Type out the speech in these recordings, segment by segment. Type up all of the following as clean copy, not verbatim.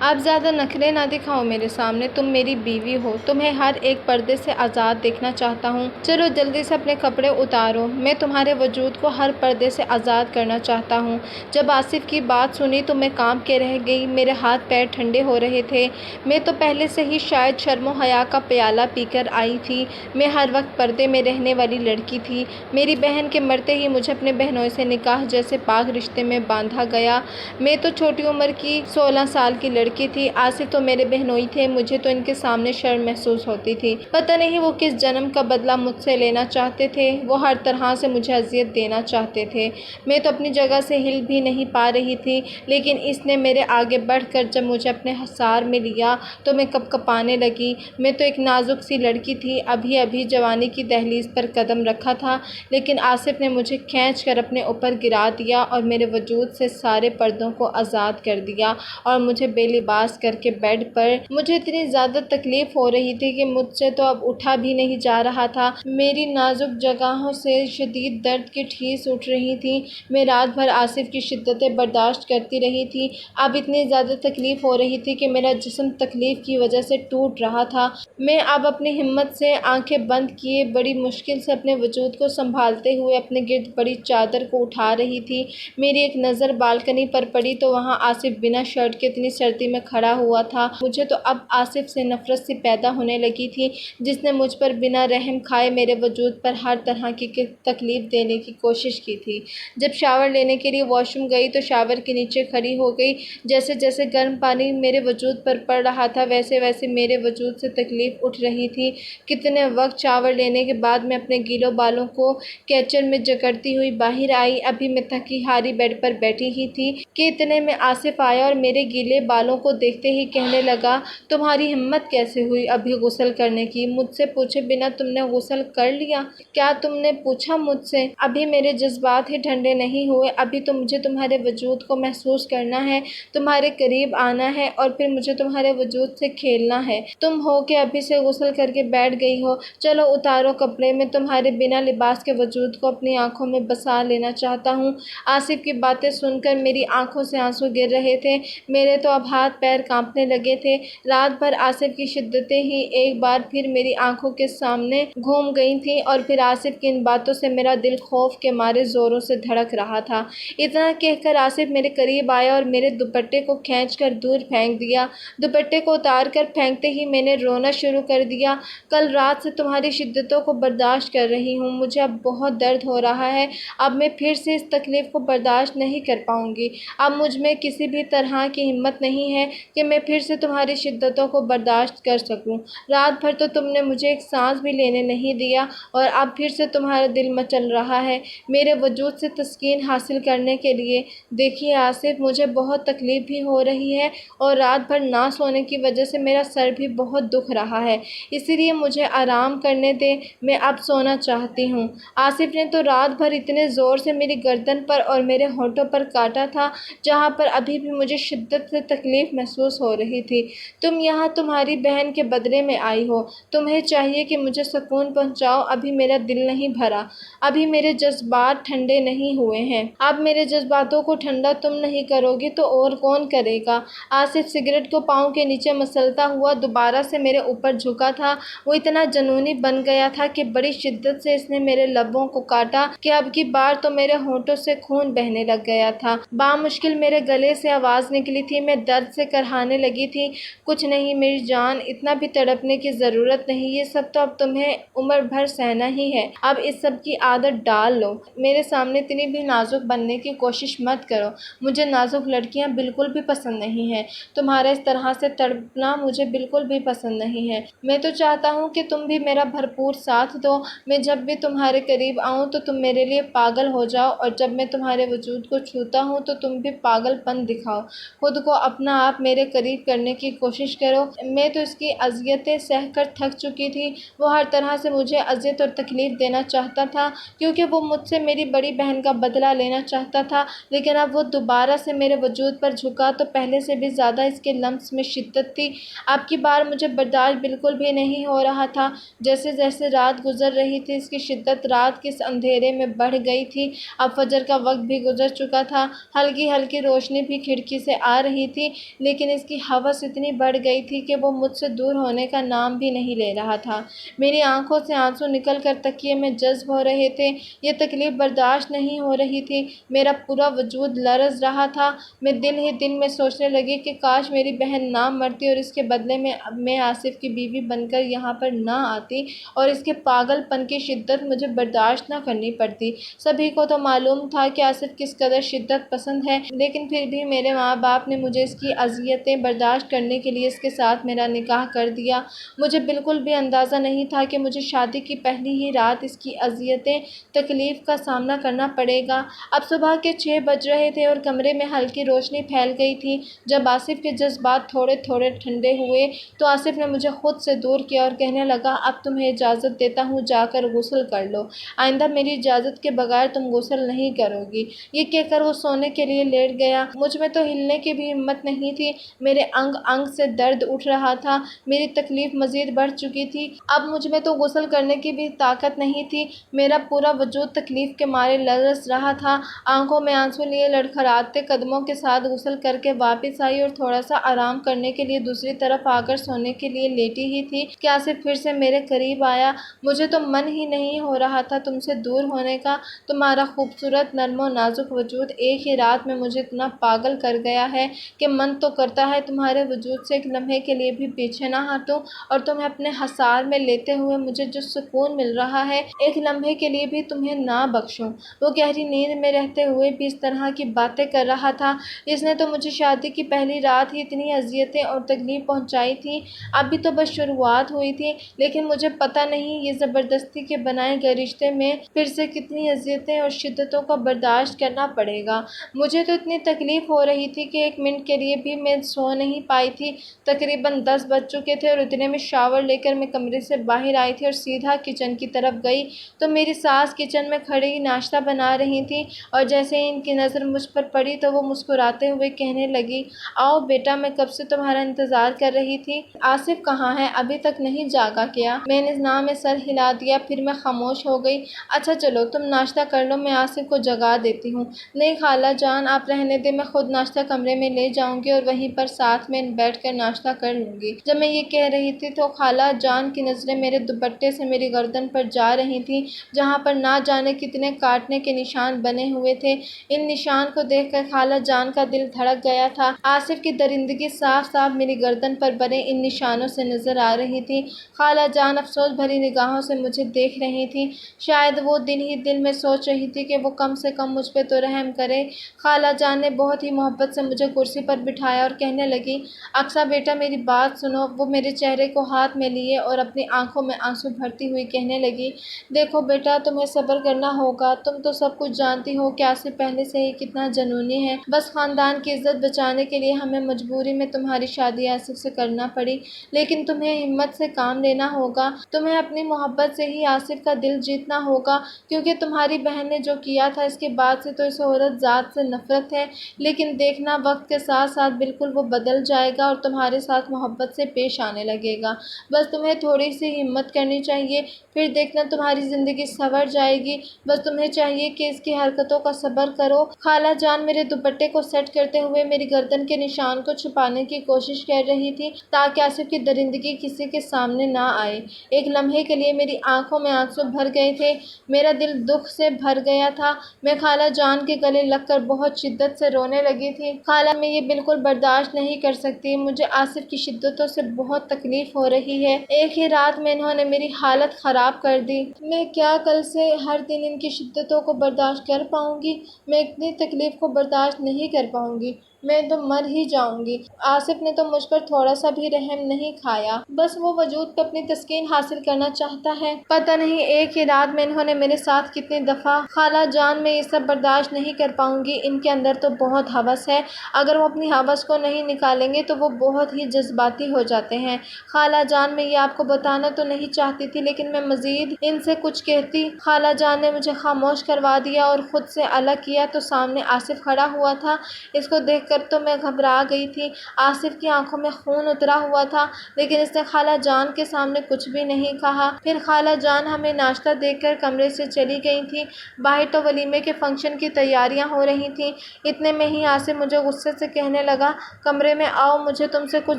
آپ زیادہ نخرے نہ دکھاؤ میرے سامنے، تم میری بیوی ہو، تمہیں ہر ایک پردے سے آزاد دیکھنا چاہتا ہوں۔ چلو جلدی سے اپنے کپڑے اتارو، میں تمہارے وجود کو ہر پردے سے آزاد کرنا چاہتا ہوں۔ جب آصف کی بات سنی تو میں کانپ کے رہ گئی، میرے ہاتھ پیر ٹھنڈے ہو رہے تھے۔ میں تو پہلے سے ہی شاید شرم و حیا کا پیالہ پی کر آئی تھی۔ میں ہر وقت پردے میں رہنے والی لڑکی تھی۔ میری بہن کے مرتے ہی مجھے اپنے بہنوئی سے نکاح جیسے پاک رشتے میں باندھا گیا۔ میں تو چھوٹی عمر کی 16 سال کی لڑکی تھی، آصف تو میرے بہنوئی تھے، مجھے تو ان کے سامنے شرم محسوس ہوتی تھی۔ پتہ نہیں وہ کس جنم کا بدلہ مجھ سے لینا چاہتے تھے، وہ ہر طرح سے مجھے اذیت دینا چاہتے تھے۔ میں تو اپنی جگہ سے ہل بھی نہیں پا رہی تھی، لیکن اس نے میرے آگے بڑھ کر جب مجھے اپنے حصار میں لیا تو میں کپ کپانے لگی۔ میں تو ایک نازک سی لڑکی تھی، ابھی ابھی جوانی کی دہلیز پر قدم رکھا تھا، لیکن آصف نے مجھے کھینچ کر اپنے اوپر گرا دیا اور میرے وجود سے سارے پردوں کو آزاد کر دیا اور مجھے بے لباس کر کے بیڈ پر۔ مجھے اتنی زیادہ تکلیف ہو رہی تھی کہ مجھ سے تو اب اٹھا بھی نہیں جا رہا تھا۔ میری نازک جگہوں سے شدید درد کی ٹھیس اٹھ رہی تھی۔ میں رات بھر آصف کی شدتیں برداشت کرتی رہی تھی۔ اب اتنی زیادہ تکلیف ہو رہی تھی کہ میرا جسم تکلیف کی وجہ سے ٹوٹ رہا تھا۔ میں اب اپنی ہمت سے آنکھیں بند کیے بڑی مشکل سے اپنے وجود کو سنبھالتے ہوئے اپنے گرد بڑی چادر کو اٹھا رہی تھی۔ میری ایک نظر بالکنی پر پڑی تو وہاں آصف بنا شرٹ کے اتنی سردی میں کھڑا ہوا تھا۔ مجھے تو اب آصف سے نفرت سی پیدا ہونے لگی تھی، جس نے مجھ پر بنا رحم کھائے میرے وجود پر ہر طرح کی تکلیف دینے کی کوشش کی تھی۔ جب شاور لینے کے لیے واش روم گئی تو شاور کے نیچے کھڑی ہو گئی۔ جیسے جیسے گرم پانی میرے وجود پر پڑ رہا تھا ویسے ویسے میرے وجود سے تکلیف اٹھ رہی تھی۔ کتنے وقت شاور لینے کے بعد میں اپنے گیلوں بالوں کو کیچڑ میں جکڑتی ہوئی باہر آئی۔ ابھی میں تھکی ہاری بیڈ پر بیٹھی ہی تھی کہ اتنے میں آصف آیا اور میرے گیلے بالوں کو دیکھتے ہی کہنے لگا، تمہاری ہمت کیسے ہوئی ابھی غسل کرنے کی؟ مجھ سے پوچھے بنا تم نے غسل کر لیا؟ کیا تم نے پوچھا مجھ سے؟ ابھی میرے جذبات ہی ٹھنڈے نہیں ہوئے، ابھی تو مجھے تمہارے وجود کو محسوس کرنا ہے، تمہارے قریب آنا ہے اور پھر مجھے تمہارے وجود سے کھیلنا ہے۔ تم ہو کہ ابھی سے غسل کر کے بیٹھ گئی ہو، چلو اتارو کپڑے، میں تمہارے بنا لباس کے وجود کو اپنی آنکھوں میں بسا لینا چاہتا ہوں۔ آصف کی باتیں سن کر میری آنکھوں سے آنسو گر رہے تھے، میرے تو اب ہاتھ پیر کانپنے لگے تھے۔ رات بھر آصف کی شدتیں ہی ایک بار پھر میری آنکھوں کے سامنے گھوم گئی تھیں اور پھر آصف کی ان باتوں سے میرا دل خوف کے مارے زوروں سے دھڑک رہا تھا۔ اتنا کہہ کر آصف میرے قریب آیا اور میرے دوپٹے کو کھینچ کر دور پھینک دیا۔ دوپٹے کو اتار کر پھینکتے ہی میں نے رونا شروع کر دیا۔ کل رات سے تمہاری شدتوں کو برداشت کر رہی ہوں، مجھے اب بہت درد ہو رہا ہے، اب میں پھر سے اس تکلیف کو برداشت نہیں کر پاؤں گی۔ اب مجھ میں کسی بھی طرح کی ہمت نہیں ہے کہ میں پھر سے تمہاری شدتوں کو برداشت کر سکوں۔ رات بھر تو تم نے مجھے ایک سانس بھی لینے نہیں دیا اور اب پھر سے تمہارا دل مچل رہا ہے میرے وجود سے تسکین حاصل کرنے کے لیے۔ دیکھیے آصف، مجھے بہت تکلیف بھی ہو رہی ہے اور رات بھر نہ سونے کی وجہ سے میرا سر بھی بہت دکھ رہا ہے، اسی لیے مجھے آرام کرنے دیں، میں اب سونا چاہتی ہوں۔ آصف نے تو رات بھر اتنے زور سے میری گردن پر اور میرے ہونٹوں پر کاٹا تھا جہاں پر ابھی بھی مجھے شدت سے تکلیف محسوس ہو رہی تھی۔ تم یہاں تمہاری بہن کے بدلے میں آئی ہو، تمہیں چاہیے کہ مجھے سکون پہنچاؤ، ابھی میرا دل نہیں بھرا، ابھی میرے جذبات ٹھنڈے نہیں ہوئے ہیں۔ اب میرے جذباتوں کو ٹھنڈا تم نہیں کرو گی تو اور کون کرے گا؟ آصف سگریٹ کو پاؤں کے نیچے مسلتا ہوا دوبارہ سے میرے اوپر جھکا تھا۔ وہ اتنا جنونی بن گیا تھا کہ بڑی شدت سے اس نے میرے لبوں کو کاٹا کہ اب کی بار تو میرے ہونٹوں سے خون بہنے لگ گیا تھا۔ بامشکل میرے گلے سے آواز نکلی تھی، میں درد سے کرہانے لگی تھی، کچھ نہیں میری جان، اتنا بھی تڑپنے کی ضرورت نہیں، یہ سب تو اب تمہیں عمر بھر سہنا ہی ہے، اب اس سب کی عادت ڈال لو۔ میرے سامنے اتنی بھی نازک بننے کی کوشش مت کرو، مجھے نازک لڑکیاں بالکل بھی پسند نہیں ہیں، تمہارا اس طرح سے تڑپنا مجھے بالکل بھی پسند نہیں ہے۔ میں تو چاہتا ہوں کہ تم بھی میرا بھرپور ساتھ دو، میں جب بھی تمہارے قریب آؤں تو تم میرے لیے پاگل ہو جاؤ اور جب میں تمہارے وجود کو چھوتا ہوں تو تم بھی پاگل پن دکھاؤ، خود کو اپنا آپ میرے قریب کرنے کی کوشش کرو۔ میں تو اس کی اذیتیں سہ کر تھک چکی تھی، وہ ہر طرح سے مجھے اذیت اور تکلیف دینا چاہتا تھا کیونکہ وہ مجھ سے میری بڑی بہن کا بدلہ لینا چاہتا تھا، لیکن اب وہ دوبارہ سے میرے وجود پر جھکا تو پہلے سے بھی زیادہ اس کے لمس میں شدت تھی۔ اب کی بار مجھے برداشت بالکل بھی نہیں ہو رہا تھا، جیسے جیسے رات گزر رہی تھی اس کی شدت رات کے اس اندھیرے میں بڑھ گئی تھی۔ اب فجر کا وقت بھی گزر چکا تھا، ہلکی ہلکی روشنی بھی کھڑکی سے آ رہی تھی، لیکن اس کی ہوس اتنی بڑھ گئی تھی کہ وہ مجھ سے دور ہونے کا نام بھی نہیں لے رہا تھا۔ میری آنکھوں سے آنسو نکل کر تکیے میں جذب ہو رہے تھے۔ یہ تکلیف برداشت نہیں ہو رہی تھی، میرا پورا وجود لرز رہا تھا۔ میں دل ہی دل میں سوچنے لگی کہ کاش میری بہن نہ مرتی اور اس کے بدلے میں آصف کی بیوی بن کر یہاں پر نہ آتی اور اس کے پاگل پن کی شدت مجھے برداشت نہ کرنی پڑتی۔ سبھی کو تو معلوم تھا کہ آصف کس قدر شدت پسند ہے، لیکن پھر بھی میرے ماں باپ نے مجھے اس کی اذیتیں برداشت کرنے کے لیے اس کے ساتھ میرا نکاح کر دیا۔ مجھے بالکل بھی اندازہ نہیں تھا کہ مجھے شادی کی پہلی ہی رات اس کی اذیتیں تکلیف کا سامنا کرنا پڑے گا۔ اب صبح کے 6 بج رہے تھے اور کمرے میں ہلکی روشنی پھیل گئی تھی۔ جب آصف کے جذبات تھوڑے تھوڑے ٹھنڈے ہوئے تو آصف نے مجھے خود سے دور کیا اور کہنے لگا، اب تمہیں اجازت دیتا ہوں، جا کر غسل کر لو، آئندہ میری اجازت کے بغیر تم غسل نہیں کرو گی۔ یہ کہہ کر وہ سونے کے لیے لیٹ گیا۔ مجھ میں تو ہلنے کی بھی ہمت نہیں تھی، میرے انگ انگ سے درد اٹھ رہا تھا، میری تکلیف مزید بڑھ چکی تھی۔ اب مجھ میں تو غسل کرنے کی بھی طاقت نہیں تھی، میرا پورا وجود تکلیف کے مارے لرز رہا تھا۔ آنکھوں میں آنسو لیے لڑکھڑاتے قدموں کے ساتھ غسل کر کے واپس آئی اور تھوڑا سا آرام کرنے کے لیے دوسری طرف آ کر سونے کے لیے لیٹی ہی تھی کہ آصف پھر سے میرے قریب آیا۔ مجھے تو من ہی نہیں ہو رہا تھا تم سے دور ہونے کا، تمہارا خوبصورت نرم و نازک وجود ایک ہی رات میں مجھے اتنا پاگل کر گیا ہے کہ من تو کرتا ہے تمہارے وجود سے ایک لمحے کے لیے بھی پیچھے نہ ہٹوں اور تمہیں اپنے حصار میں لیتے ہوئے مجھے جو سکون مل رہا ہے ایک لمحے کے لیے بھی تمہیں نہ بخشوں۔ وہ گہری نیند میں رہتے ہوئے بھی اس طرح کی باتیں کر رہا تھا۔ اس نے تو مجھے شادی کی پہلی رات ہی اتنی اذیتیں اور تکلیف پہنچائی تھی، ابھی تو بس شروعات ہوئی تھی، لیکن مجھے پتہ نہیں یہ زبردستی کے بنائے گئے رشتے میں پھر سے کتنی اذیتیں اور شدتوں کا برداشت کرنا پڑے گا۔ مجھے تو اتنی تکلیف ہو رہی تھی کہ 1 منٹ کے لیے بھی میں سو نہیں پائی تھی۔ تقریباً 10 بج چکے تھے اور اتنے میں شاور لے کر میں کمرے سے باہر آئی تھی اور سیدھا کچن کی طرف گئی تو میری ساس کچن میں کھڑی ناشتہ بنا رہی تھی اور جیسے ہی ان کی نظر مجھ پر پڑی تو وہ مسکراتے ہوئے کہنے لگی، آؤ بیٹا، میں کب سے تمہارا انتظار کر رہی تھی۔ آصف کہاں ہے؟ ابھی تک نہیں جاگا کیا؟ میں نے ناں میں سر ہلا دیا، پھر میں خاموش ہو گئی۔ اچھا چلو تم ناشتہ کر لو، میں آصف کو جگا دیتی ہوں۔ نہیں خالہ جان، آپ رہنے دیں، میں خود ناشتہ کمرے میں لے جاؤں گی اور وہیں پر ساتھ میں بیٹھ کر ناشتہ کر لوں گی۔ جب میں یہ کہہ رہی تھی تو خالہ جان کی نظریں میرے دوپٹے سے میری گردن پر جا رہی تھیں، جہاں پر نہ جانے کتنے کاٹنے کے نشان بنے ہوئے تھے۔ ان نشان کو دیکھ کر خالہ جان کا دل دھڑک گیا تھا۔ آصف کی درندگی صاف صاف میری گردن پر بنے ان نشانوں سے نظر آ رہی تھی۔ خالہ جان افسوس بھری نگاہوں سے مجھے دیکھ رہی تھیں، شاید وہ دل ہی دل میں سوچ رہی تھی کہ وہ کم سے کم مجھ پہ تو رحم کرے۔ خالہ جان نے بہت ہی محبت سے مجھے کرسی پر بٹھایا اور کہنے لگی، اقصیٰ بیٹا میری بات سنو۔ وہ میرے چہرے کو ہاتھ میں لیے اور اپنی آنکھوں میں آنسو بھرتی ہوئی کہنے لگی، دیکھو بیٹا، تمہیں صبر کرنا ہوگا، تم تو سب کچھ جانتی ہو کہ آصف پہلے سے ہی کتنا جنونی ہے، بس خاندان کی عزت بچانے کے لیے ہمیں مجبوری میں تمہاری شادی آصف سے کرنا پڑی، لیکن تمہیں ہمت سے کام لینا ہوگا، تمہیں اپنی محبت سے ہی آصف کا دل جیتنا ہوگا، کیونکہ تمہاری بہن نے جو کیا تھا اس کے بعد سے تو اس عورت ذات سے نفرت ہے، لیکن دیکھنا وقت کے ساتھ ساتھ بالکل وہ بدل جائے گا اور تمہارے ساتھ محبت سے پیش آنے لگے گا، بس تمہیں تھوڑی سی ہمت کرنی چاہیے، پھر دیکھنا تمہاری زندگی سنور جائے گی، بس تمہیں چاہیے کہ اس کی حرکتوں کا صبر کرو۔ خالہ جان میرے دوپٹے کو سیٹ کرتے ہوئے میری گردن کے نشان کو چھپانے کی کوشش کر رہی تھی تاکہ آصف کی درندگی کسی کے سامنے نہ آئے۔ ایک لمحے کے لیے میری آنکھوں میں آنسو بھر گئے تھے، میرا دل دکھ سے بھر گیا تھا، میں خالہ جان کے گلے لگ کر بہت شدت سے رونے لگی تھی۔ خالہ میں یہ بالکل برداشت نہیں کر سکتی، مجھے آصف کی شدتوں سے بہت تکلیف ہو رہی ہے، ایک ہی رات میں انہوں نے میری حالت خراب کر دی، میں کیا کل سے ہر دن ان کی شدتوں کو برداشت کر پاؤں گی؟ میں اتنی تکلیف کو برداشت نہیں کر پاؤں گی، میں تو مر ہی جاؤں گی۔ آصف نے تو مجھ پر تھوڑا سا بھی رحم نہیں کھایا، بس وہ وجود پہ اپنی تسکین حاصل کرنا چاہتا ہے، پتہ نہیں ایک ہی رات میں انہوں نے میرے ساتھ کتنی دفعہ۔ خالہ جان میں یہ سب برداشت نہیں کر پاؤں گی، ان کے اندر تو بہت ہوس ہے، اگر وہ اپنی ہوس کو نہیں نکالیں گے تو وہ بہت ہی جذباتی ہو جاتے ہیں۔ خالہ جان میں یہ آپ کو بتانا تو نہیں چاہتی تھی، لیکن میں مزید ان سے کچھ کہتی خالہ جان نے مجھے خاموش کروا دیا اور خود سے الگ کیا تو سامنے آصف کھڑا ہوا تھا۔ اس کو دیکھ دیکھ کر تو میں گھبرا گئی تھی۔ آصف کی آنکھوں میں خون اترا ہوا تھا، لیکن اس نے خالہ جان کے سامنے کچھ بھی نہیں کہا۔ پھر خالہ جان ہمیں ناشتہ دے کر کمرے سے چلی گئی تھیں۔ باہر تو ولیمے کے فنکشن کی تیاریاں ہو رہی تھیں۔ اتنے میں ہی آصف مجھے غصے سے کہنے لگا، کمرے میں آؤ، مجھے تم سے کچھ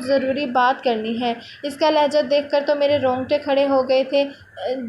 ضروری بات کرنی ہے۔ اس کا لہجہ دیکھ کر تو میرے رونگٹے کھڑے ہو گئے تھے۔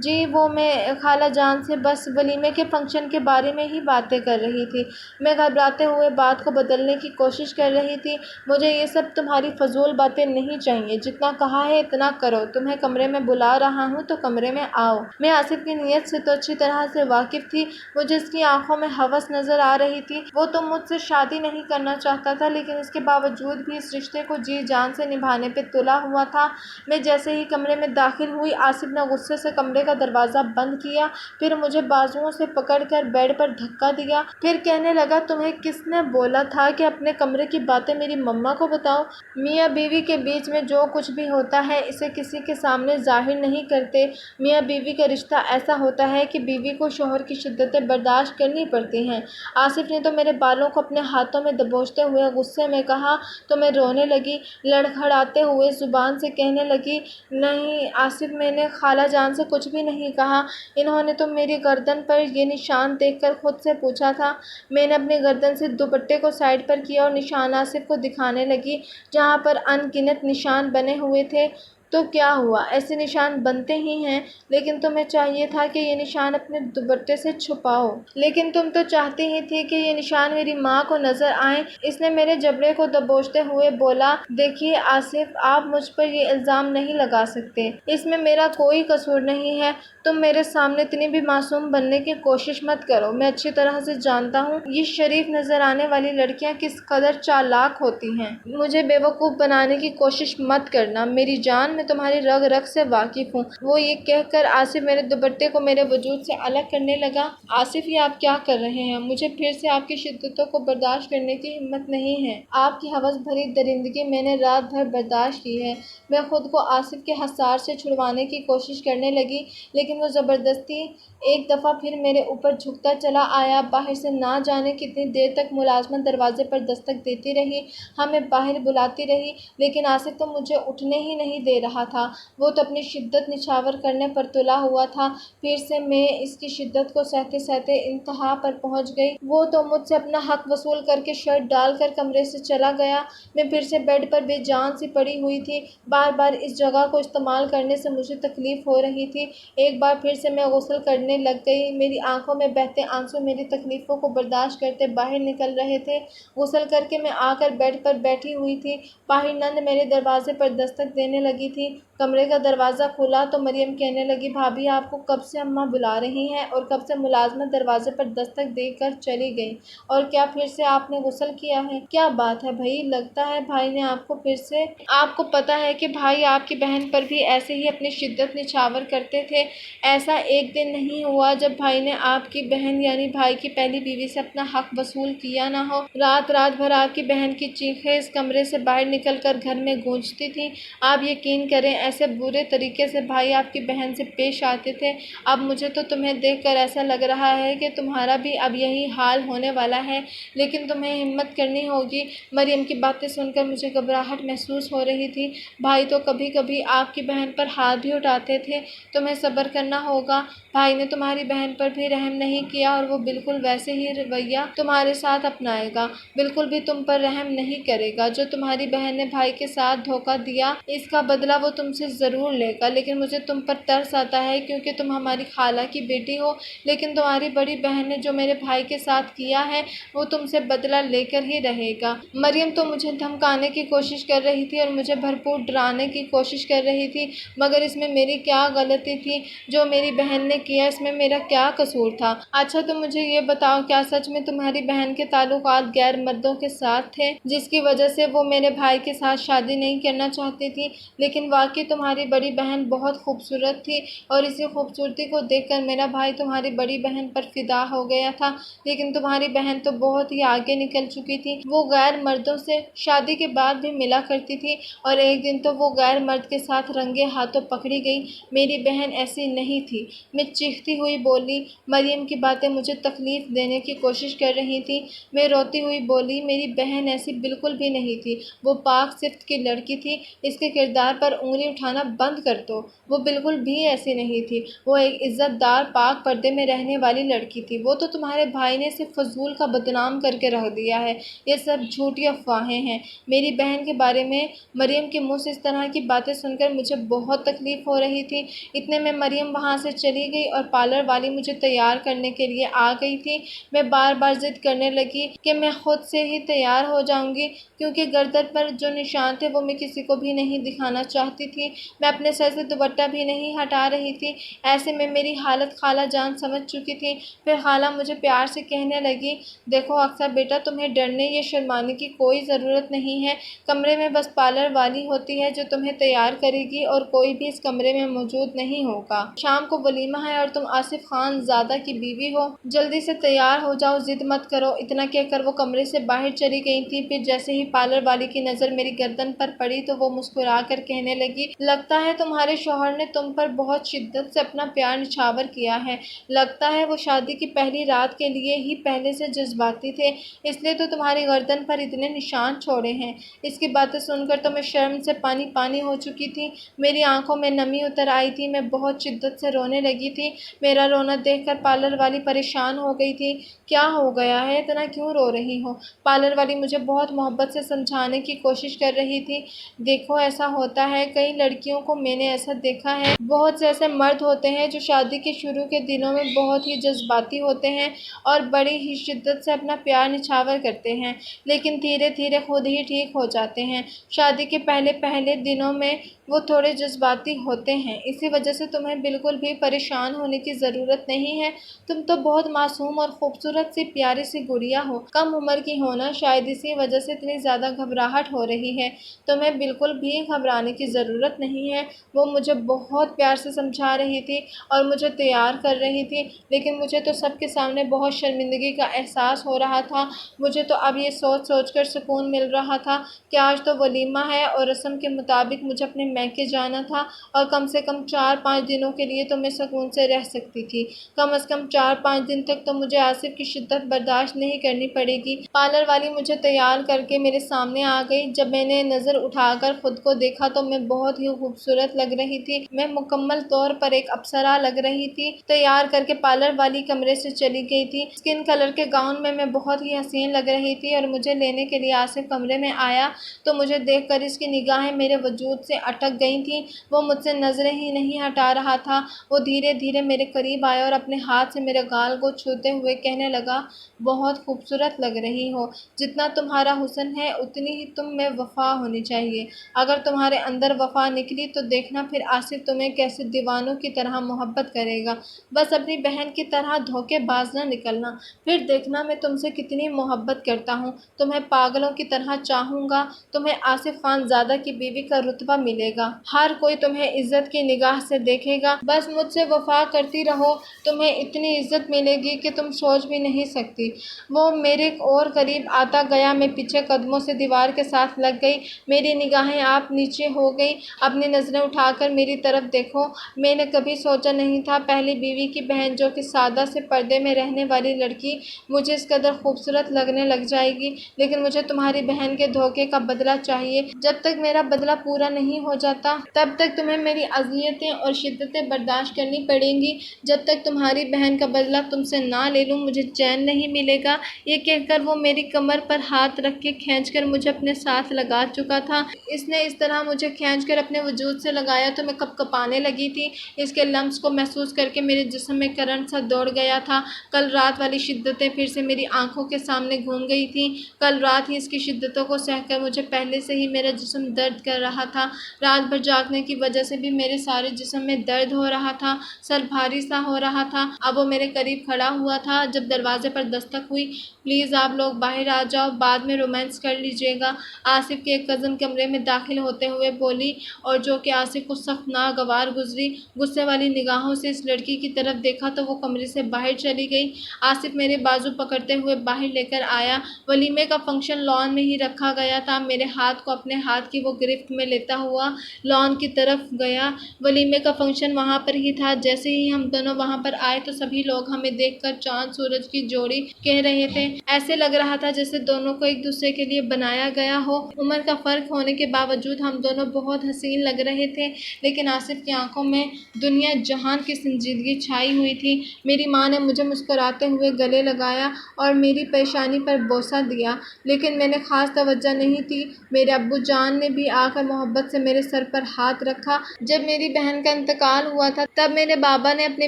جی وہ میں خالہ جان سے بس ولیمے کے فنکشن کے بارے میں ہی باتیں کر رہی تھی۔ میں گھبراتے ہوئے بات کو بدلنے کی کوشش کر رہی تھی۔ مجھے یہ سب تمہاری فضول باتیں نہیں چاہیے، جتنا کہا ہے اتنا کرو۔ تمہیں کمرے میں بلا رہا ہوں تو کمرے میں آؤ۔ میں آصف کی نیت سے تو اچھی طرح سے واقف تھی۔ مجھے اس کی آنکھوں میں ہوس نظر آ رہی تھی۔ وہ تو مجھ سے شادی نہیں کرنا چاہتا تھا، لیکن اس کے باوجود بھی اس رشتے کو جی جان سے نبھانے پہ تلا ہوا تھا۔ میں جیسے ہی کمرے میں داخل ہوئی، آصف نے غصے سے کمرے کا دروازہ بند کیا، پھر مجھے بازوؤں سے پکڑ کر بیڈ پر دھکا دیا۔ پھر کہنے لگا، تمہیں کس نے بولا تھا کہ اپنے کمرے کی باتیں میری مما کو بتاؤ؟ میاں بیوی کے بیچ میں جو کچھ بھی ہوتا ہے اسے کسی کے سامنے ظاہر نہیں کرتے۔ میاں بیوی کا رشتہ ایسا ہوتا ہے کہ بیوی کو شوہر کی شدتیں برداشت کرنی پڑتی ہیں۔ آصف نے تو میرے بالوں کو اپنے ہاتھوں میں دبوچتے ہوئے غصے میں کہا تو میں رونے لگی، لڑکھڑاتے ہوئے زبان سے کہنے لگی، نہیں آصف، میں نے خالہ جان سے کچھ بھی نہیں کہا۔ انہوں نے تو میری گردن پر یہ نشان دیکھ کر خود سے پوچھا تھا۔ میں نے اپنی گردن سے دوپٹے کو سائڈ پر کیا اور نشان آصف کو دکھانے لگی، جہاں پر ان گنت نشان بنے ہوئے تھے۔ تو کیا ہوا، ایسے نشان بنتے ہی ہیں، لیکن تمہیں چاہیے تھا کہ یہ نشان اپنے دوپٹے سے چھپاؤ۔ لیکن تم تو چاہتی ہی تھی کہ یہ نشان میری ماں کو نظر آئیں۔ اس نے میرے جبڑے کو دبوچتے ہوئے بولا، دیکھیے آصف، آپ مجھ پر یہ الزام نہیں لگا سکتے، اس میں میرا کوئی قصور نہیں ہے۔ تم میرے سامنے اتنی بھی معصوم بننے کی کوشش مت کرو۔ میں اچھی طرح سے جانتا ہوں یہ شریف نظر آنے والی لڑکیاں کس قدر چالاک ہوتی ہیں۔ مجھے بے وقوف بنانے کی کوشش مت کرنا میری جان، میں تمہاری رگ رگ سے واقف ہوں۔ وہ یہ کہہ کر آصف میرے دوپٹے کو میرے وجود سے الگ کرنے لگا۔ آصف، یہ آپ کیا کر رہے ہیں؟ مجھے پھر سے آپ کی شدتوں کو برداشت کرنے کی ہمت نہیں ہے۔ آپ کی ہوس بھری درندگی میں نے رات بھر برداشت کی ہے۔ میں خود کو آصف کے حصار سے چھڑوانے کی کوشش کرنے لگی، لیکن وہ زبردستی ایک دفعہ پھر میرے اوپر جھکتا چلا آیا۔ باہر سے نہ جانے کتنی دیر تک ملازمت دروازے پر دستک دیتی رہی، ہمیں باہر بلاتی رہی، لیکن آصف تو مجھے اٹھنے ہی نہیں دے رہا تھا۔ وہ تو اپنی شدت نچھاور کرنے پر تلا ہوا تھا۔ پھر سے میں اس کی شدت کو سہتے سہتے انتہا پر پہنچ گئی۔ وہ تو مجھ سے اپنا حق وصول کر کے شرٹ ڈال کر کمرے سے چلا گیا۔ میں پھر سے بیڈ پر بے جان سی پڑی ہوئی تھی۔ بار بار اس جگہ کو استعمال کرنے سے مجھے تکلیف ہو رہی تھی۔ ایک بار پھر سے میں غسل کرنے لگ گئی۔ میری آنکھوں میں بہتے آنسو میری تکلیفوں کو برداشت کرتے باہر نکل رہے تھے۔ غسل کر کے میں آ کر بیڈ پر بیٹھی ہوئی تھی۔ باہر نند میرے دروازے پر دستک دینے لگی تھی۔ کمرے کا دروازہ کھلا تو مریم کہنے لگی، بھابھی آپ کو کب سے اماں بلا رہی ہیں اور کب سے ملازمت دروازے پر دستک دے کر چلی گئی، اور کیا پھر سے آپ نے غسل کیا ہے؟ کیا بات ہے بھائی، لگتا ہے بھائی نے آپ کو پھر سے… آپ کو پتہ ہے کہ بھائی آپ کی بہن پر بھی ایسے ہی اپنی شدت نچھاور کرتے تھے۔ ایسا ایک دن نہیں ہوا جب بھائی نے آپ کی بہن یعنی بھائی کی پہلی بیوی سے اپنا حق وصول کیا نہ ہو۔ رات رات بھر آپ کی بہن کی چیخیں اس کمرے سے باہر نکل کر گھر میں گونجتی تھیں۔ آپ یقین کریں ایسے برے طریقے سے بھائی آپ کی بہن سے پیش آتے تھے۔ اب مجھے تو تمہیں دیکھ کر ایسا لگ رہا ہے کہ تمہارا بھی اب یہی حال ہونے والا ہے، لیکن تمہیں ہمت کرنی ہوگی۔ مریم کی باتیں سن کر مجھے گھبراہٹ محسوس ہو رہی تھی۔ بھائی تو کبھی کبھی آپ کی بہن پر ہاتھ بھی اٹھاتے تھے۔ تمہیں صبر کرنا ہوگا، بھائی نے تمہاری بہن پر بھی رحم نہیں کیا اور وہ بالکل ویسے ہی رویہ تمہارے ساتھ اپنائے گا، بالکل بھی تم پر رحم نہیں کرے گا۔ جو تمہاری بہن نے بھائی کے ساتھ دھوکہ دیا اس کا بدلہ وہ تم سے ضرور لے گا، لیکن مجھے تم پر ترس آتا ہے کیونکہ تم ہماری خالہ کی بیٹی ہو، لیکن تمہاری بڑی بہن نے جو میرے بھائی کے ساتھ کیا ہے وہ تم سے بدلہ لے کر ہی رہے گا۔ مریم تو مجھے دھمکانے کی کوشش کر رہی تھی اور مجھے بھرپور ڈرانے کی کوشش کر رہی تھی، مگر اس میں میری کیا غلطی تھی؟ جو میری بہن نے کیا اس میں میرا کیا قصور تھا؟ اچھا تم مجھے یہ بتاؤ، کیا سچ میں تمہاری بہن کے تعلقات غیر مردوں کے ساتھ تھے، جس کی وجہ سے وہ میرے بھائی کے ساتھ شادی نہیں کرنا چاہتی تھی؟ لیکن لیکن واقعی تمہاری بڑی بہن بہت خوبصورت تھی اور اسی خوبصورتی کو دیکھ کر میرا بھائی تمہاری بڑی بہن پر فدا ہو گیا تھا۔ لیکن تمہاری بہن تو بہت ہی آگے نکل چکی تھی، وہ غیر مردوں سے شادی کے بعد بھی ملا کرتی تھی اور ایک دن تو وہ غیر مرد کے ساتھ رنگے ہاتھوں پکڑی گئی۔ میری بہن ایسی نہیں تھی، میں چیختی ہوئی بولی۔ مریم کی باتیں مجھے تکلیف دینے کی کوشش کر رہی تھیں۔ میں روتی ہوئی بولی، میری بہن ایسی بالکل بھی نہیں تھی، وہ پاک صفت کی لڑکی تھی، اس کے کردار پر انگلی اٹھانا بند کر دو، وہ بالکل بھی ایسی نہیں تھی، وہ ایک عزت دار پاک پردے میں رہنے والی لڑکی تھی۔ وہ تو تمہارے بھائی نے اسے فضول کا بدنام کر کے رکھ دیا ہے، یہ سب جھوٹی افواہیں ہیں۔ میری بہن کے بارے میں مریم کے منہ سے اس طرح کی باتیں سن کر مجھے بہت تکلیف ہو رہی تھی۔ اتنے میں مریم وہاں سے چلی گئی اور پارلر والی مجھے تیار کرنے کے لیے آ گئی تھی۔ میں بار بار ضد کرنے لگی کہ میں خود سے ہی تیار ہو جاؤں گی، کیونکہ گردن پر جو نشان تھے وہ میں کسی کو بھی نہیں دکھانا چاہتی تھی۔ میں اپنے سر سے دوپٹہ بھی نہیں ہٹا رہی تھی۔ ایسے میں میری حالت خالہ جان سمجھ چکی تھی۔ پھر خالہ مجھے پیار سے کہنے لگی، دیکھو اکثر بیٹا، تمہیں ڈرنے یا شرمانے کی کوئی ضرورت نہیں ہے، کمرے میں بس پارلر والی ہوتی ہے جو تمہیں تیار کرے گی اور کوئی بھی اس کمرے میں موجود نہیں ہوگا۔ شام کو ولیمہ ہے اور تم آصف خان زادہ کی بیوی ہو، جلدی سے تیار ہو جاؤ، ضد مت کرو۔ اتنا کہہ کر وہ کمرے سے باہر چلی گئی تھی۔ پھر جیسے ہی پارلر والی کی نظر میری گردن پر پڑی تو وہ مسکرا کر کہنے لگی، لگتا ہے تمہارے شوہر نے تم پر بہت شدت سے اپنا پیار نچھاور کیا ہے، لگتا ہے وہ شادی کی پہلی رات کے لیے ہی پہلے سے جذباتی تھے، اس لیے تو تمہاری گردن پر اتنے نشان چھوڑے ہیں۔ اس کی باتیں سن کر تو میں شرم سے پانی پانی ہو چکی تھی، میری آنکھوں میں نمی اتر آئی تھی، میں بہت شدت سے رونے لگی تھی۔ میرا رونا دیکھ کر پارلر والی پریشان ہو گئی تھی۔ کیا ہو گیا ہے، اتنا کیوں رو رہی ہو؟ پارلر والی مجھے بہت محبت سے سمجھانے کی کوشش کر رہی تھی۔ دیکھو ایسا ہوتا ہے، کئی لڑکیوں کو میں نے ایسا دیکھا ہے، بہت سے ایسے مرد ہوتے ہیں جو شادی کے شروع کے دنوں میں بہت ہی جذباتی ہوتے ہیں اور بڑی ہی شدت سے اپنا پیار نچھاور کرتے ہیں، لیکن دھیرے دھیرے خود ہی ٹھیک ہو جاتے ہیں۔ شادی کے پہلے دنوں میں وہ تھوڑے جذباتی ہوتے ہیں، اسی وجہ سے تمہیں بالکل بھی پریشان ہونے کی ضرورت نہیں ہے۔ تم تو بہت معصوم اور خوبصورت سی پیاری سی گڑیا ہو، کم عمر کی ہو نا، شاید اسی وجہ سے اتنی زیادہ گھبراہٹ ہو رہی ہے۔ تمہیں بالکل بھی گھبرانے کی ضرورت نہیں ہے۔ وہ مجھے بہت پیار سے سمجھا رہی تھی اور مجھے تیار کر رہی تھی، لیکن مجھے تو سب کے سامنے بہت شرمندگی کا احساس ہو رہا تھا۔ مجھے تو اب یہ سوچ سوچ کر سکون مل رہا تھا کہ آج تو ولیمہ ہے اور رسم کے مطابق مجھے اپنے میکے جانا تھا اور کم سے کم 4-5 دنوں کے لیے تو میں سکون سے رہ سکتی تھی۔ کم از کم 4-5 دن تک تو مجھے آصف کی شدت برداشت نہیں کرنی پڑے گی۔ پارلر والی مجھے تیار کر کے میرے سامنے آ گئی۔ جب میں نے نظر اٹھا کر خود کو دیکھا تو میں بہت ہی خوبصورت لگ رہی تھی، میں مکمل طور پر ایک اپسرا لگ رہی تھی۔ تیار کر کے پارلر والی کمرے سے چلی گئی تھی۔ اسکن کلر کے گاؤن میں بہت ہی حسین لگ رہی تھی اور مجھے لینے کے لیے آصف کمرے میں آیا تو مجھے دیکھ کر اس کی نگاہیں میرے وجود سے اٹک گئی تھیں۔ وہ مجھ سے نظریں ہی نہیں ہٹا رہا تھا۔ وہ دھیرے دھیرے میرے قریب آیا اور اپنے ہاتھ سے میرے گال کو چھوتے ہوئے کہنے لگا، بہت خوبصورت لگ رہی ہو، جتنا تمہارا حسن ہے اتنی ہی تم میں وفا ہونی چاہیے، اگر تمہارے اندر وفا نکلی تو دیکھنا پھر آصف تمہیں کیسے دیوانوں کی طرح محبت کرے گا، بس اپنی بہن کی طرح دھوکے باز نہ نکلنا، پھر دیکھنا میں تم سے کتنی محبت کرتا ہوں، تمہیں پاگلوں کی طرح چاہوں گا، تمہیں آصف خان زادہ کی بیوی کا رتبہ ملے گا، ہر کوئی تمہیں عزت کی نگاہ سے دیکھے گا، بس مجھ سے وفا کرتی رہو، تمہیں اتنی عزت ملے گی کہ تم سوچ بھی نہیں سکتی۔ وہ میرے اور قریب آتا گیا، میں پیچھے قدموں سے دیوار کے ساتھ لگ گئی، میری نگاہیں آپ نیچے ہو گئی، اپنی نظریں اٹھا کر میری طرف دیکھو، میں نے کبھی سوچا نہیں تھا پہلی بیوی کی بہن جو کہ سادہ سے پردے میں رہنے والی لڑکی مجھے اس قدر خوبصورت لگنے لگ جائے گی، لیکن مجھے تمہاری بہن کے دھوکے کا بدلہ چاہیے، جب تک میرا بدلہ پورا نہیں ہو جاتا تب تک تمہیں میری اذیتیں اور شدتیں برداشت کرنی پڑیں گی، جب تک تمہاری بہن کا بدلہ تم سے نہ لے لوں مجھے چین نہیں ملے گا۔ یہ کہہ کر وہ میری کمر پر ہاتھ رکھ کے کھینچ کر مجھے اپنے ساتھ لگا چکا تھا۔ اس نے اس طرح مجھے کھینچ کر اپنے وجود سے لگایا تو میں کپ کپانے لگی تھی، اس کے لمس کو محسوس کر کے میرے جسم میں کرنٹ سا دوڑ گیا تھا۔ کل رات والی شدتیں پھر سے میری آنکھوں کے سامنے گھوم گئی تھیں، کل رات ہی اس کی شدتوں کو سہ کر مجھے پہلے سے ہی میرا جسم درد کر رہا تھا، رات بھر جاگنے کی وجہ سے بھی میرے سارے جسم میں درد ہو رہا تھا، سر بھاری سا ہو رہا تھا۔ اب وہ میرے قریب کھڑا ہوا تھا، جب دروازے پر دستک ہوئی، پلیز آپ لوگ باہر آ جاؤ، بعد میں رومانس کر لیجیے گا، آصف کے ایک کزن کمرے میں داخل ہوتے ہوئے بولے۔ بولی اور جو کہ آصف کو سخت ناگوار گزری۔ غصے والی نگاہوں سے اس لڑکی کی طرف دیکھا تو وہ کمرے سے باہر چلی گئی۔ آصف میرے بازو پکڑتے ہوئے باہر لے کر آیا۔ ولیمے کا فنکشن لان میں ہی رکھا گیا تھا۔ میرے ہاتھ کو اپنے ہاتھ کی وہ گرفت میں لیتا ہوا لان کی طرف گیا۔ ولیمے کا فنکشن وہاں پر ہی تھا۔ جیسے ہی ہم دونوں وہاں پر آئے تو سبھی لوگ ہمیں دیکھ کر چاند سورج کی جوڑی کہہ رہے تھے۔ ایسے لگ رہا تھا جیسے دونوں کو ایک دوسرے کے لیے بنایا گیا ہو۔ عمر کا فرق ہونے کے باوجود ہم دونوں بہت حسین لگ رہے تھے، لیکن آصف کی آنکھوں میں دنیا جہان کی سنجیدگی چھائی ہوئی تھی۔ میری ماں نے مجھے مسکراتے ہوئے گلے لگایا اور میری پیشانی پر بوسہ دیا، لیکن میں نے خاص توجہ نہیں دی۔ میرے ابو جان نے بھی آ کر محبت سے میرے سر پر ہاتھ رکھا۔ جب میری بہن کا انتقال ہوا تھا تب میرے بابا نے اپنے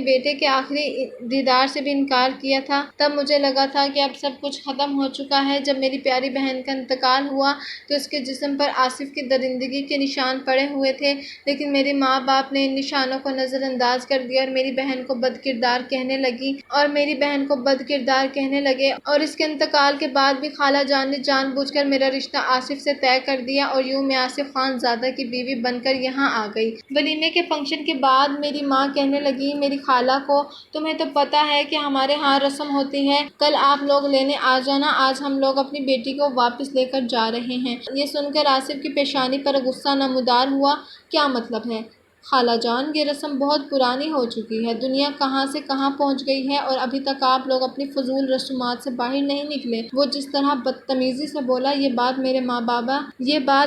بیٹے کے آخری دیدار سے بھی انکار کیا تھا۔ تب مجھے لگا تھا کہ اب سب کچھ ختم ہو چکا ہے۔ جب میری پیاری بہن کا انتقال ہوا تو اس کے جسم پر آصف کی درندگی کے نشان پڑے ہوئے تھے، لیکن میرے ماں باپ نے ان نشانوں کو نظر انداز کر دیا اور میری بہن کو بد کردار کہنے لگے اور اس کے انتقال کے بعد بھی خالہ جان نے جان بوجھ کر میرا رشتہ آصف سے طے کر دیا اور یوں میں آصف خان زادہ کی بیوی بن کر یہاں آ گئی۔ ولیمے کے فنکشن کے بعد میری ماں کہنے لگی میری خالہ کو، تمہیں تو پتہ ہے کہ ہمارے ہاں رسم ہوتی ہے، کل آپ لوگ لینے آ جانا، آج ہم لوگ اپنی بیٹی کو واپس لے کر جا رہے ہیں۔ یہ سن کر آصف کی پیشانی پر غصہ نمودار ہوا۔ کیا مطلب ہے خالہ جان؟ یہ رسم بہت پرانی ہو چکی ہے، دنیا کہاں سے کہاں پہنچ گئی ہے اور ابھی تک آپ لوگ اپنی فضول رسومات سے باہر نہیں نکلے۔ وہ جس طرح بدتمیزی سے بولا، یہ بات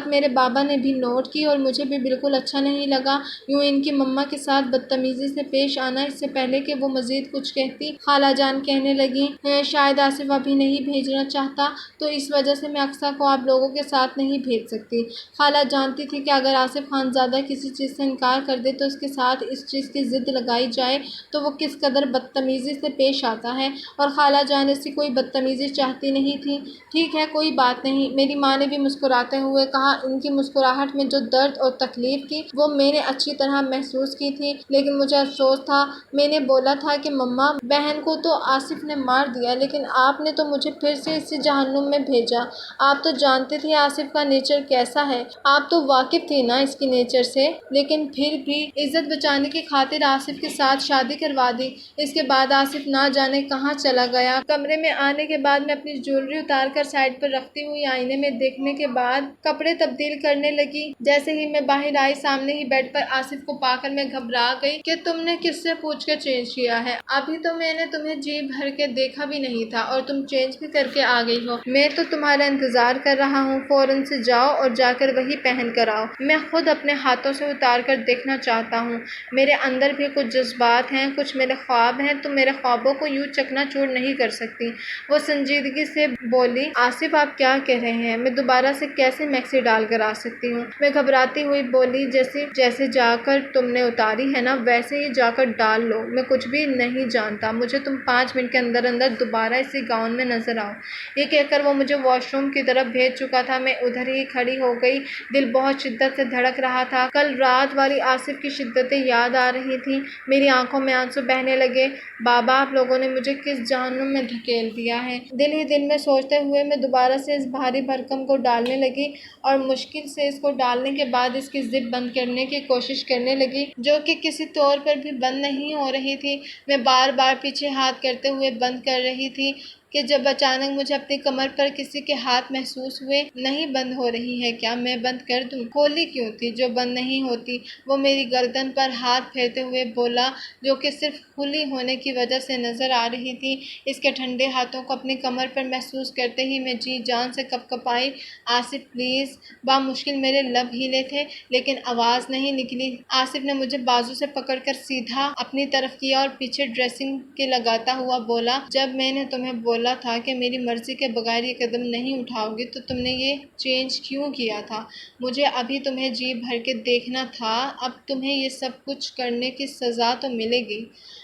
میرے بابا نے بھی نوٹ کی اور مجھے بھی بالکل اچھا نہیں لگا۔ یوں ان کی مما کے ساتھ بدتمیزی سے پیش آنا، اس سے پہلے کہ وہ مزید کچھ کہتی خالہ جان کہنے لگی، شاید آصف ابھی نہیں بھیجنا چاہتا تو اس وجہ سے میں اقصیٰ کو آپ لوگوں کے ساتھ نہیں بھیج سکتی۔ خالہ جانتی تھی کہ اگر آصف خان زادہ کسی چیز سے انکار کر دے تو اس کے ساتھ اس چیز کی ضد لگائی جائے تو وہ کس قدر بدتمیزی سے پیش آتا ہے، اور خالہ جان اس کی کوئی بدتمیزی چاہتی نہیں تھی۔ ٹھیک ہے، کوئی بات نہیں، میری ماں نے بھی مسکراتے ہوئے کہا۔ ان کی مسکراہٹ میں جو درد اور تکلیف تھی وہ میں نے اچھی طرح محسوس کی تھی، لیکن مجھے افسوس تھا۔ میں نے بولا تھا کہ مما، بہن کو تو آصف نے مار دیا، لیکن آپ نے تو مجھے پھر سے اسی جہنم میں بھیجا۔ آپ تو جانتے تھے آصف کا نیچر کیسا ہے، آپ تو واقف تھی نا اس کی نیچر سے، لیکن پھر بھی عزت بچانے کی خاطر آصف کے ساتھ شادی کروا دی۔ اس کے بعد آصف نہ جانے کہاں چلا گیا۔ کمرے میں آنے کے بعد میں اپنی جیولری اتار کر سائڈ پر رکھتی ہوئی آئینے میں دیکھنے کے بعد کپڑے تبدیل کرنے لگی۔ جیسے ہی میں باہر آئی، سامنے ہی بیڈ پر آصف کو پا کر میں گھبرا گئی کہ تم نے کس سے پوچھ کر چینج کیا ہے؟ ابھی تو میں نے تمہیں جی بھر کے دیکھا بھی نہیں تھا اور تم چینج بھی کر کے آ گئی ہو۔ میں تو تمہارا انتظار کر رہا ہوں، فوراً سے جاؤ اور جا کر وہی پہن کر آؤ۔ میں خود اپنے ہاتھوں سے اتار کر دیکھنا چاہتا ہوں۔ میرے اندر بھی کچھ جذبات ہیں، کچھ میرے خواب ہیں، تم میرے خوابوں کو یوں چکنا چور نہیں کر سکتی۔ وہ سنجیدگی سے بولی، آصف آپ کیا کہہ رہے ہیں؟ میں دوبارہ سے کیسے میکسی ڈال کر آ سکتی ہوں؟ میں گھبراتی ہوئی بولی، جیسے جا کر تم نے اتاری ہے نا ویسے ہی جا کر ڈال لو۔ میں کچھ بھی نہیں جانتا، مجھے تم 5 منٹ کے اندر اندر دوبارہ اسی گاؤن میں نظر آؤ۔ یہ کہہ کر وہ مجھے واش روم کی طرف بھیج چکا تھا۔ میں ادھر ہی کھڑی ہو گئی، دل بہت شدت سے دھڑک رہا تھا۔ کل رات والی آصف کی شدتیں یاد آ رہی تھیں، میری آنکھوں میں آنسو بہنے لگے۔ بابا، آپ لوگوں نے مجھے کس جہنم میں دھکیل دیا ہے؟ دل ہی دل میں سوچتے ہوئے میں دوبارہ سے اس بھاری بھرکم کو ڈالنے لگی اور مشکل سے اس کو ڈالنے کے بعد اس کی زپ بند کرنے کی کوشش کرنے لگی، جو کہ کسی طور پر بھی بند نہیں ہو رہی تھی۔ میں بار بار پیچھے ہاتھ کرتے ہوئے بند کر رہی تھی کہ جب اچانک مجھے اپنی کمر پر کسی کے ہاتھ محسوس ہوئے۔ نہیں بند ہو رہی ہے کیا؟ میں بند کر دوں؟ کھولی کیوں تھی جو بند نہیں ہوتی؟ وہ میری گردن پر ہاتھ پھیرتے ہوئے بولا، جو کہ صرف کھلی ہونے کی وجہ سے نظر آ رہی تھی۔ اس کے ٹھنڈے ہاتھوں کو اپنی کمر پر محسوس کرتے ہی میں جی جان سے کپکپائی۔ آصف پلیز۔ بامشکل میرے لب ہلے تھے لیکن آواز نہیں نکلی۔ آصف نے مجھے بازو سے پکڑ کر سیدھا اپنی طرف کیا اور پیچھے ڈریسنگ کے لگاتا ہوا بولا، جب میں نے تمہیں بولا تھا کہ میری مرضی کے بغیر یہ قدم نہیں اٹھاؤ گی تو تم نے یہ چینج کیوں کیا تھا؟ مجھے ابھی تمہیں جی بھر کے دیکھنا تھا، اب تمہیں یہ سب کچھ کرنے کی سزا تو ملے گی۔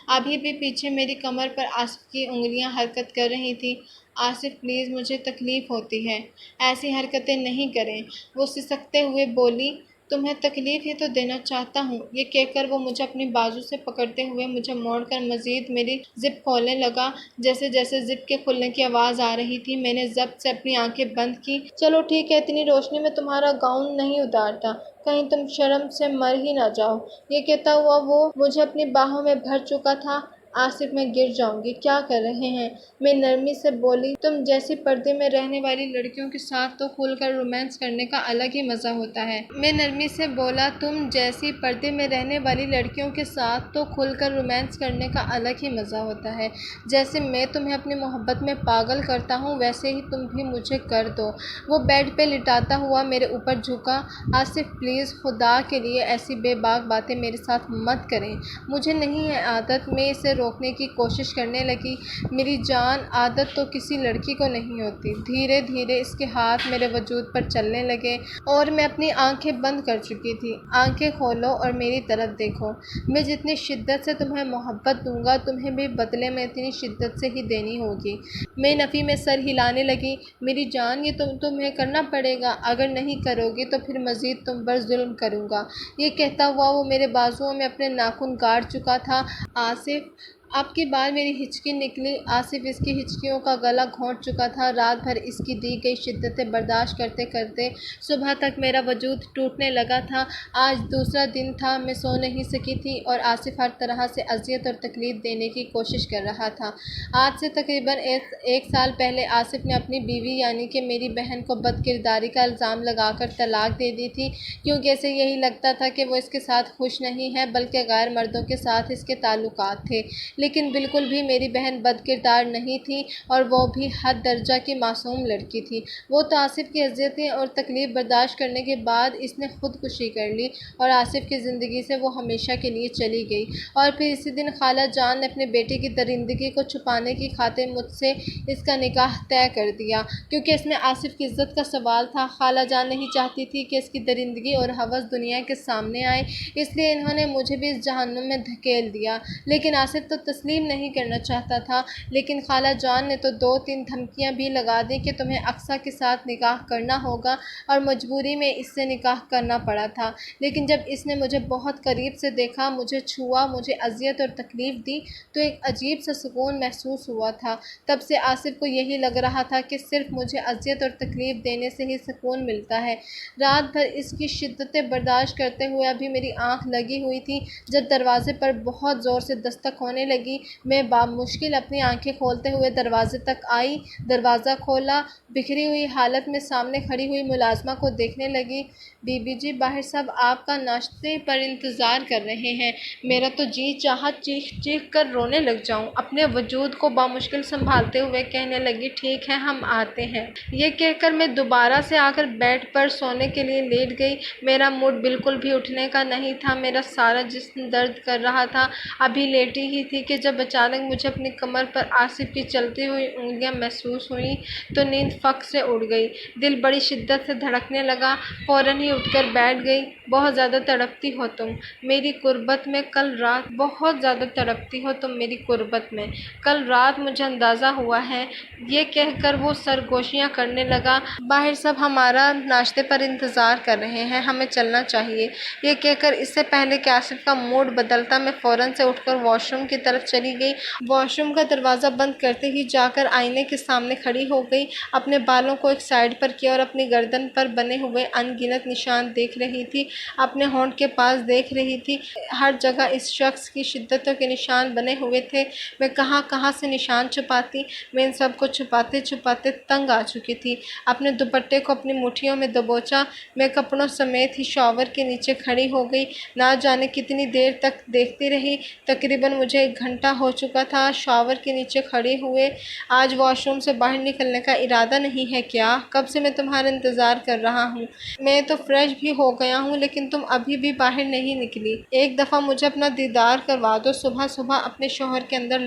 ابھی بھی پیچھے میری کمر پر آصف کی انگلیاں حرکت کر رہی تھیں۔ آصف پلیز، مجھے تکلیف ہوتی ہے، ایسی حرکتیں نہیں کریں، وہ سسکتے ہوئے بولی۔ تمہیں تکلیف ہی تو دینا چاہتا ہوں۔ یہ کہہ کر وہ مجھے اپنی بازو سے پکڑتے ہوئے مجھے موڑ کر مزید میری زپ کھولنے لگا۔ جیسے جیسے زپ کے کھلنے کی آواز آ رہی تھی میں نے ضبط سے اپنی آنکھیں بند کی۔ چلو ٹھیک ہے، اتنی روشنی میں تمہارا گاؤن نہیں اتارتا، کہیں تم شرم سے مر ہی نہ جاؤ۔ یہ کہتا ہوا وہ مجھے اپنی باہوں میں بھر چکا تھا۔ آصف میں گر جاؤں گی، کیا کر رہے ہیں؟ میں نرمی سے بولی، تم جیسی پردے میں رہنے والی لڑکیوں کے ساتھ تو کھل کر رومانس کرنے کا الگ ہی مزہ ہوتا ہے۔ میں نرمی سے بولا، تم جیسی پردے میں رہنے والی لڑکیوں کے ساتھ تو کھل کر رومانس کرنے کا الگ ہی مزہ ہوتا ہے۔ جیسے میں تمہیں اپنی محبت میں پاگل کرتا ہوں ویسے ہی تم بھی مجھے کر دو۔ وہ بیڈ پہ لٹاتا ہوا میرے اوپر جھکا۔ آصف پلیز خدا کے لیے ایسی بے باک باتیں میرے ساتھ مت کریں، مجھے نہیں ہے عادت۔ میں اسے روکنے کی کوشش کرنے لگی، میری جان عادت تو کسی لڑکی کو نہیں ہوتی۔ دھیرے دھیرے اس کے ہاتھ میرے وجود پر چلنے لگے اور میں اپنی آنکھیں بند کر چکی تھی۔ آنکھیں کھولو اور میری طرف دیکھو، میں جتنی شدت سے تمہیں محبت دوں گا تمہیں بھی بدلے میں اتنی شدت سے ہی دینی ہوگی۔ میں نفی میں سر ہلانے لگی، میری جان یہ تمہیں کرنا پڑے گا، اگر نہیں کرو گی تو پھر مزید تم پر ظلم کروں گا۔ یہ کہتا ہوا وہ میرے بازوؤں میں اپنے ناخن گاڑ چکا تھا۔ آصف، اب کی بار میری ہچکی نکلی۔ آصف اس کی ہچکیوں کا گلا گھونٹ چکا تھا۔ رات بھر اس کی دی گئی شدتیں برداشت کرتے کرتے صبح تک میرا وجود ٹوٹنے لگا تھا۔ آج دوسرا دن تھا، میں سو نہیں سکی تھی اور آصف ہر طرح سے اذیت اور تکلیف دینے کی کوشش کر رہا تھا۔ آج سے تقریباً ایک سال پہلے آصف نے اپنی بیوی یعنی کہ میری بہن کو بد کرداری کا الزام لگا کر طلاق دے دی تھی، کیونکہ اسے یہی لگتا تھا کہ وہ اس کے ساتھ خوش نہیں ہے بلکہ غیر مردوں کے ساتھ اس کے تعلقات تھے۔ لیکن بالکل بھی میری بہن بد کردار نہیں تھی اور وہ بھی حد درجہ کی معصوم لڑکی تھی۔ وہ تو آصف کی اذیتیں اور تکلیف برداشت کرنے کے بعد اس نے خودکشی کر لی اور آصف کی زندگی سے وہ ہمیشہ کے لیے چلی گئی۔ اور پھر اسی دن خالہ جان نے اپنے بیٹے کی درندگی کو چھپانے کی خاطر مجھ سے اس کا نکاح طے کر دیا، کیونکہ اس میں آصف کی عزت کا سوال تھا۔ خالہ جان نہیں چاہتی تھی کہ اس کی درندگی اور ہوس دنیا کے سامنے آئے، اس لیے انہوں نے مجھے بھی اس جہنم میں دھکیل دیا۔ لیکن آصف تو تسلیم نہیں کرنا چاہتا تھا، لیکن خالہ جان نے تو 2-3 دھمکیاں بھی لگا دی کہ تمہیں اقصیٰ کے ساتھ نکاح کرنا ہوگا، اور مجبوری میں اس سے نکاح کرنا پڑا تھا۔ لیکن جب اس نے مجھے بہت قریب سے دیکھا، مجھے چھوا، مجھے اذیت اور تکلیف دی تو ایک عجیب سا سکون محسوس ہوا تھا۔ تب سے آصف کو یہی لگ رہا تھا کہ صرف مجھے اذیت اور تکلیف دینے سے ہی سکون ملتا ہے۔ رات بھر اس کی شدتیں برداشت کرتے ہوئے ابھی میری آنکھ لگی ہوئی تھی جب دروازے پر بہت زور سے دستک ہونے لگی۔ میں بامشکل اپنی آنکھیں کھولتے ہوئے دروازے تک آئی، دروازہ کھولا، بکھری ہوئی حالت میں سامنے کھڑی ہوئی ملازمہ کو دیکھنے لگی۔ بی بی جی، باہر سب آپ کا ناشتے پر انتظار کر رہے ہیں۔ میرا تو جی چاہا چیخ چیخ کر رونے لگ جاؤں۔ اپنے وجود کو بامشکل سنبھالتے ہوئے کہنے لگی، ٹھیک ہے، ہم آتے ہیں۔ یہ کہہ کر میں دوبارہ سے آ کر بیڈ پر سونے کے لیے لیٹ گئی۔ میرا موڈ بالکل بھی اٹھنے کا نہیں تھا، میرا سارا جسم درد کر رہا تھا۔ ابھی لیٹی ہی تھی کہ جب اچانک مجھے اپنی کمر پر آصف کی چلتی ہوئی انگلیاں محسوس ہوئیں تو نیند فک سے اڑ گئی۔ دل بڑی شدت سے دھڑکنے لگا، فوراً ہی اٹھ کر بیٹھ گئی۔ بہت زیادہ تڑپتی ہو تم میری قربت میں کل رات، بہت زیادہ تڑپتی ہو تم میری قربت میں کل رات، مجھے اندازہ ہوا ہے۔ یہ کہہ کر وہ سرگوشیاں کرنے لگا، باہر سب ہمارا ناشتے پر انتظار کر رہے ہیں، ہمیں چلنا چاہیے۔ یہ کہہ کر اس سے پہلے کہ آصف کا موڈ بدلتا میں فوراً سے اٹھ کر واش روم کی طرف چلی گئی۔ واش روم کا دروازہ بند کرتے ہی جا کر آئینے کے سامنے کھڑی ہو گئی، اپنے بالوں کو ایک سائیڈ پر کیا اور اپنی گردن پر بنے ہوئے ان گنت نشان دیکھ رہی تھی، اپنے ہونٹ کے پاس دیکھ رہی تھی۔ ہر جگہ اس شخص کی شدتوں کے نشان بنے ہوئے تھے، میں کہاں کہاں سے نشان چھپاتی۔ میں ان سب کو چھپاتے چھپاتے تنگ آ چکی تھی۔ اپنے دوپٹے کو اپنی مٹھیوں میں دبوچا، میں کپڑوں سمیت ہی شاور کے نیچے کھڑی ہو گئی۔ نہ جانے کتنی دیر تک دیکھتی رہی، تقریباً مجھے 1 گھنٹہ ہو چکا تھا شاور کے نیچے کھڑے ہوئے۔ آج واش روم سے باہر نکلنے کا ارادہ نہیں ہے کیا؟ کب سے میں تمہارا انتظار کر رہا ہوں۔ میں تو فریش بھی ہو گیا ہوں لیکن تم ابھی بھی باہر نہیں نکلی۔ ایک دفعہ مجھے اپنا دیدار کروا دو۔ صبح صبح اپنے شوہر کے اندر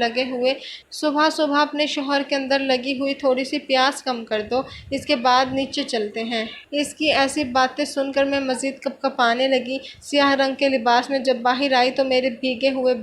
لگی ہوئی تھوڑی سی پیاس کم کر دو، اس کے بعد نیچے چلتے ہیں۔ اس کی ایسی باتیں سن کر میں مزید کپکپانے لگی۔ سیاہ رنگ کے لباس میں جب باہر آئی تو میرے بھیگے ہوئے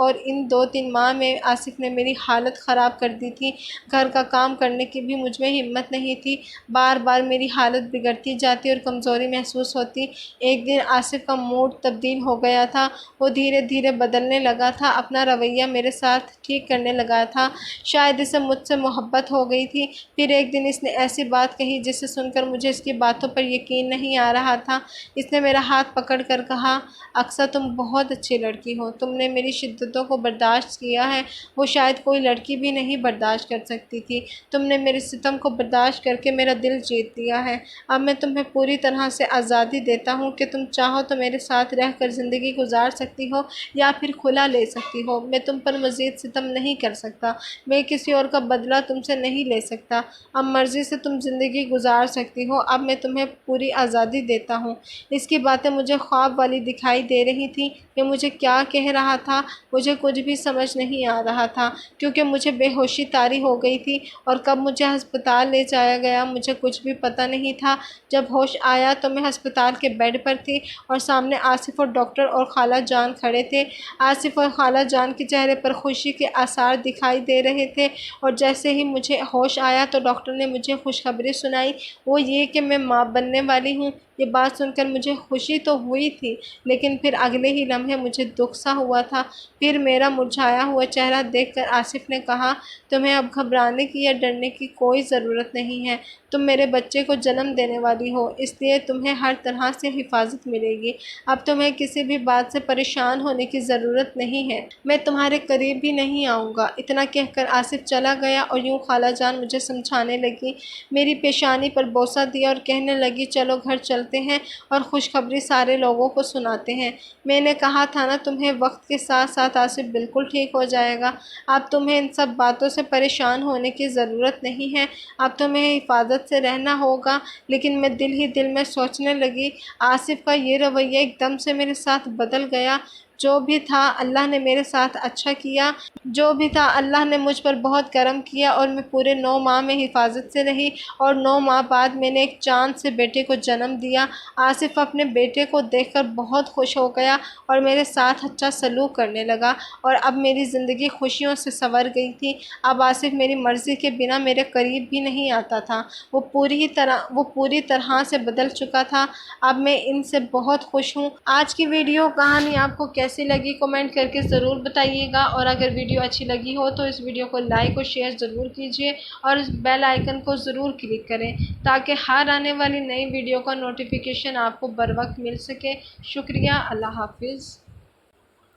اور ان 2-3 ماہ میں آصف نے میری حالت خراب کر دی تھی۔ گھر کا کام کرنے کی بھی مجھ میں ہمت نہیں تھی، بار بار میری حالت بگڑتی جاتی اور کمزوری محسوس ہوتی۔ ایک دن آصف کا موڈ تبدیل ہو گیا تھا، وہ دھیرے دھیرے بدلنے لگا تھا، اپنا رویہ میرے ساتھ ٹھیک کرنے لگا تھا، شاید اسے مجھ سے محبت ہو گئی تھی۔ پھر ایک دن اس نے ایسی بات کہی جسے سن کر مجھے اس کی باتوں پر یقین نہیں آ رہا تھا۔ اس نے میرا ہاتھ پکڑ کر کہا، اقصیٰ تم بہت اچھی لڑکی ہو، تم نے میری شدتوں کو برداشت کیا ہے، وہ شاید کوئی لڑکی بھی نہیں برداشت کر سکتی تھی۔ تم نے میرے ستم کو برداشت کر کے میرا دل جیت لیا ہے۔ اب میں تمہیں پوری طرح سے آزادی دیتا ہوں کہ تم چاہو تو میرے ساتھ رہ کر زندگی گزار سکتی ہو یا پھر کھلا لے سکتی ہو۔ میں تم پر مزید ستم نہیں کر سکتا، میں کسی اور کا بدلہ تم سے نہیں لے سکتا۔ اب مرضی سے تم زندگی گزار سکتی ہو، اب میں تمہیں پوری آزادی دیتا ہوں۔ اس کی باتیں مجھے خواب والی دکھائی دے رہی تھیں۔ یہ مجھے کیا کہہ رہا تھا، مجھے کچھ بھی سمجھ نہیں آ رہا تھا، کیونکہ مجھے بے ہوشی طاری ہو گئی تھی اور کب مجھے ہسپتال لے جایا گیا مجھے کچھ بھی پتہ نہیں تھا۔ جب ہوش آیا تو میں ہسپتال کے بیڈ پر تھی اور سامنے آصف اور ڈاکٹر اور خالہ جان کھڑے تھے۔ آصف اور خالہ جان کے چہرے پر خوشی کے آثار دکھائی دے رہے تھے، اور جیسے ہی مجھے ہوش آیا تو ڈاکٹر نے مجھے خوشخبری سنائی، وہ یہ کہ میں ماں بننے والی ہوں۔ یہ بات سن کر مجھے خوشی تو ہوئی تھی، لیکن پھر اگلے ہی لمحے مجھے دکھ سا ہوا تھا۔ پھر میرا مرجھایا ہوا چہرہ دیکھ کر آصف نے کہا، تمہیں اب گھبرانے کی یا ڈرنے کی کوئی ضرورت نہیں ہے، تم میرے بچے کو جنم دینے والی ہو، اس لیے تمہیں ہر طرح سے حفاظت ملے گی۔ اب تمہیں کسی بھی بات سے پریشان ہونے کی ضرورت نہیں ہے، میں تمہارے قریب بھی نہیں آؤں گا۔ اتنا کہہ کر آصف چلا گیا اور یوں خالہ جان مجھے سمجھانے لگی، میری پیشانی پر بوسہ دیا اور کہنے لگی، چلو گھر چلتے ہیں اور خوشخبری سارے لوگوں کو سناتے ہیں۔ میں نے کہا تھا نا تمہیں، وقت کے ساتھ ساتھ آصف بالکل ٹھیک ہو جائے گا۔ اب تمہیں ان سب باتوں سے پریشان ہونے کی ضرورت نہیں ہے، اب تمہیں حفاظت سے رہنا ہوگا۔ لیکن میں دل ہی دل میں سوچنے لگی، آصف کا یہ رویہ ایک دم سے میرے ساتھ بدل گیا۔ جو بھی تھا اللہ نے میرے ساتھ اچھا کیا، جو بھی تھا اللہ نے مجھ پر بہت کرم کیا، اور میں پورے 9 ماہ میں حفاظت سے رہی، اور 9 ماہ بعد میں نے ایک چاند سے بیٹے کو جنم دیا۔ آصف اپنے بیٹے کو دیکھ کر بہت خوش ہو گیا اور میرے ساتھ اچھا سلوک کرنے لگا، اور اب میری زندگی خوشیوں سے سنور گئی تھی۔ اب آصف میری مرضی کے بنا میرے قریب بھی نہیں آتا تھا، وہ پوری طرح سے بدل چکا تھا۔ اب میں ان سے بہت خوش ہوں۔ آج کی ویڈیو کہانی آپ کو کیسی لگی کمنٹ کر کے ضرور بتائیے گا، اور اگر ویڈیو اچھی لگی ہو تو اس ویڈیو کو لائک اور شیئر ضرور کیجیے، اور اس بیل آئیکن کو ضرور کلک کریں تاکہ ہر آنے والی نئی ویڈیو کا نوٹیفیکیشن آپ کو بر وقت مل سکے۔ شکریہ، اللہ حافظ۔